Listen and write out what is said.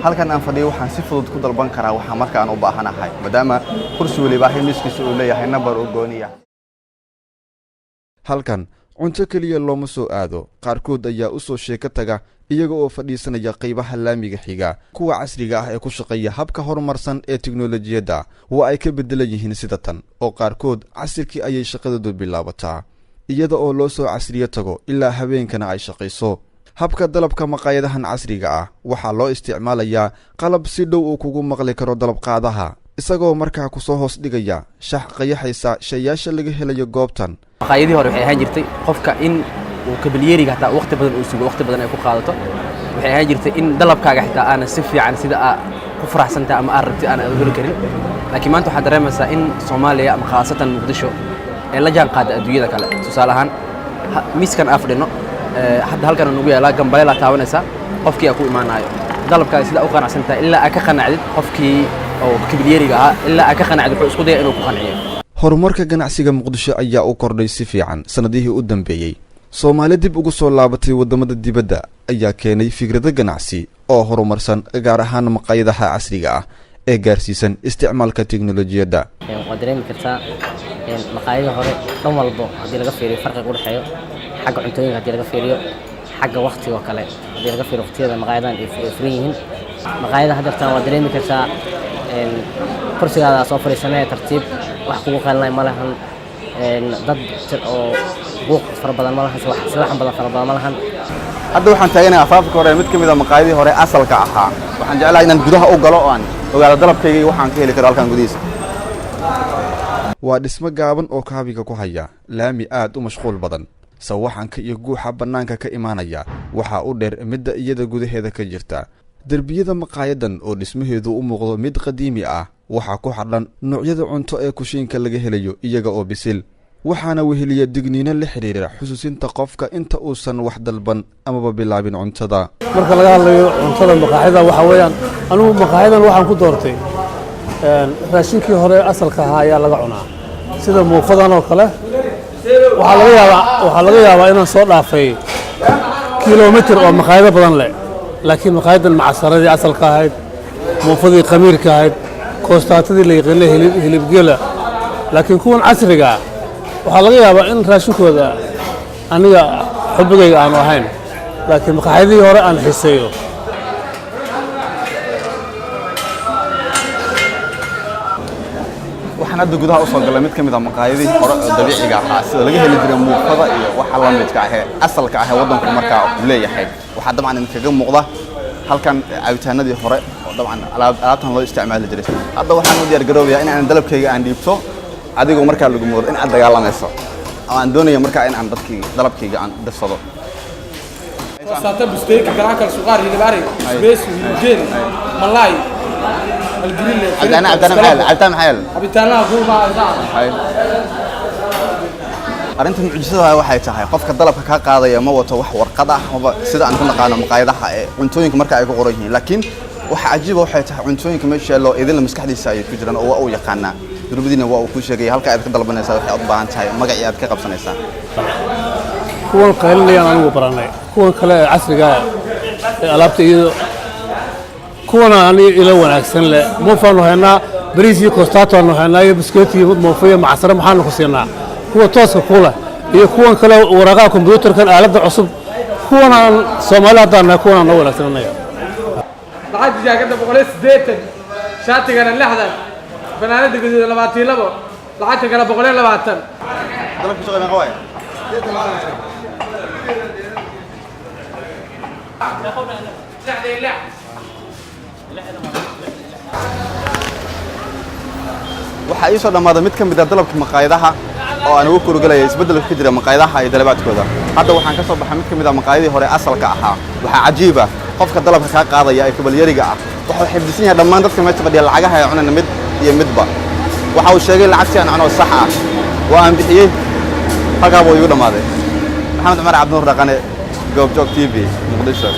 halkan aan fadhiyo waxaan si fudud ku dalban karaa waxa marka aan u baahanahay maadaama kursi waliba miiskiisa uu leeyahay number u gooniya. halkan cunto kaliya looma soo aado, qaarkood ayaa u soo sheeka taga iyaga oo fadhiisanaya qaybaha laamiga xiga. kuwa casriga ah ee ku shaqeeya habka horumarsan ee tiknoolajiyadda waa ay ka bedelan yihiin sida tan, oo qaarkood casirkii ayay shaqadoodu bilaabataa iyada oo loo soo casriyo tago ilaa habeenkana ay shaqayso. habka dalabka maqaayadahan casriga ah waxaa loo isticmaalayaa qalab si dhow uu kugu maqli karo dalabqaadaha, isagoo markaa ku soo hoos dhigaya shax qayaxaysa shayaasha laga helayo goobtan. maqaayadii hore waxay ahaan jirtay qofka in uu kabalyeeriga hataa waqti badan uu sugo, waqti badan ay ku qaadato. waxay ahaan jirtay in dalabkaaga xitaa aana si fiican sida aad ku faraxsantahay ama aad rabtid aana heli karin. laakiin maanta waxaad dareemaysaa in Soomaaliya ama khaasatan Muqdisho ay la jaan qaada adduunyada kale. tusaale ahaan miiskan afdhino hadda halkan ugu yaala gambaleel taawanaysa qofkii ku imaanayo dalabkaaga sida u qanacsantahay ilaa aad ka qanacdid qofkii oo kabalyeeriga ah ilaa aad ka qanacdid wuxuu isku dayaa inuu ku qanciyo. horumarka ganacsiga Muqdisho ayaa u kordhay si fiican sanadihii u dambeeyay. Soomaali dib ugu soo laabatay wadamada dibadda ayaa keenay fikrado ganacsi oo horumarsan, gaar ahaan maqaayadaha casriga ah ee gaarsiisan isticmaalka tiknoolajiyadda. waxaad dareemi kartaa maqaayadaha hore dhan walba haddii laga fiiriyo farqiga u dhexeeyo xagga cuntooyinka, haddii laga fiiriyo xagga waqtiga oo kale, haddii laga fiiriyo waqtiyada maqaayadahan ay furan yihiin. maqaayadaha hadda waad dareemi kartaa kursigaada soo fadhiisanaya tartiib, wax kugu qaalinay ma lahan, dad oo buuq fara badan ma lahan, silaxan badan fara badan ma lahan. hadda waxaan taaganahay afaafka hore mid kamid ah maqaayadii hore asalka ahaa. waxaan jeclahay inaan gudaha u galo oo aan ogaado dalabkayga iyo waxaan ka heli karo halkan gudihiisa. waa dhismo gaaban oo kaabiga ku haya laami aad u mashquul badan. sawaxanka iyo guuxa bannaanka ka imaanaya waxaa u dheer midda iyada gudaheeda ka jirta. derbiyada maqaayadan oo dhismaheedu u muuqdo mid qadiimi ah waxaa ku xadhan noocyada cunto ee kushiinka laga helayo iyaga oo bisil. waxaana weheliya digniino la xiriira xusuusinta qofka inta uusan wax dalban amaba bilaabin cuntada. marka laga hadlayo cuntada maqaayada waxa weeyaan anigu maqaayadan waxaan ku doortay raashinkii hore asalka ahaa ayaa laga cunaa, sida muufadan oo kale. waxaa laga yaabaa inaan soo dhaafay kiiloomitir oo maqaayado badan leh, laakiin maqaayadan macasaradii asalka ahayd, muufadii khamiirka ahayd, koostaatadii la yaqaanay hilibgeela. laakiin kuwan casriga ah waxaa laga yaabaa in raashinkooda aniga xubigayga aanu ahayn, laakiin maqaayadihii hore aan xiiseeyo. waxaan hadda gudaha u soo galay mid kamid ah maqaayadihii hore oo dabiiciga ahaa sida laga heli jiray muufada iyo waxa la midka ah ee asalka ah ee waddanku markaa uu leeyahay. waxaa dabcan idinkaga muuqda halkan cabitaanadii hore oo dabcan alaabtan loo isticmaali jiray. hadda waxaan u diyaar garoobayaa in aan dalabkayga aan dhiibto adigoo markaa lagu moodo in aad dagaalamayso ama aan doonayo markaa in aan dalabkayga aan dirsado. وساعات بستيك كراكل صغار يلباري سبيس ويجين ملاي الجريل عبتان محل عبتان أقول ما هاي أنت معجزة waxay tahay qofka dalabka ka qaadaya ma wato wax warqad ah ama sida aan ku naqaano maqaayadaha ee cuntooyinka marka ay ku qoran yihiin. laakiin waxa cajiib ah waxay tahay cuntooyinka meesha loo idin la maskaxdiisa ay ku jiraan oo uu yaqaana durbidina waa uu ku sheegay halka aad ka dalbanaysaa waxay u baahan tahay magaci aad ka qabsanaysaa. kuwan qaylinayaan anigu baranay, kuwan kale casriga alaabta iyo kuwan ani ila wanaagsan leh. muufaan haynaa bariis iyo koostato aan haynaa iyo biscuit iyo muufiya macasara maxaan ku siinaa. kuwa tooska kula iyo kuwan kale waraqaha kombiyuutarkan aaladda cusub kuwan aan Soomaaliya hadana kuwan aan wanaagsanay. lacag jaakada 180 shaatiga 60 fanaanada guduud 22 lacagta kala 120 dalabka shaqada qaway waxaa ii soo dhamaaday mid ka mid ah dalabka maqaayadaha oo aan ugu kurgalay isbeddelka ka jira maqaayadaha iyo dalabaadkooda. hadda waxaan ka soo baxay mid ka mid ah maqaayadii hore asalka ahaa. waxaa cajiib ah qofka dalabka ka qaadaya ee kabalyariga ah wuxuu xifdisan yahay dhammaan dadka meesha fadhiya lacagaha ay cunaan mid iyo midba. waxa uu sheegay lacagtii aan cuno sax ah waa aan bixiyay halkaa buu igu dhamaaday. maxamed cumar cabdi nuur dhaqane, goobjoog TV, Muqdisho.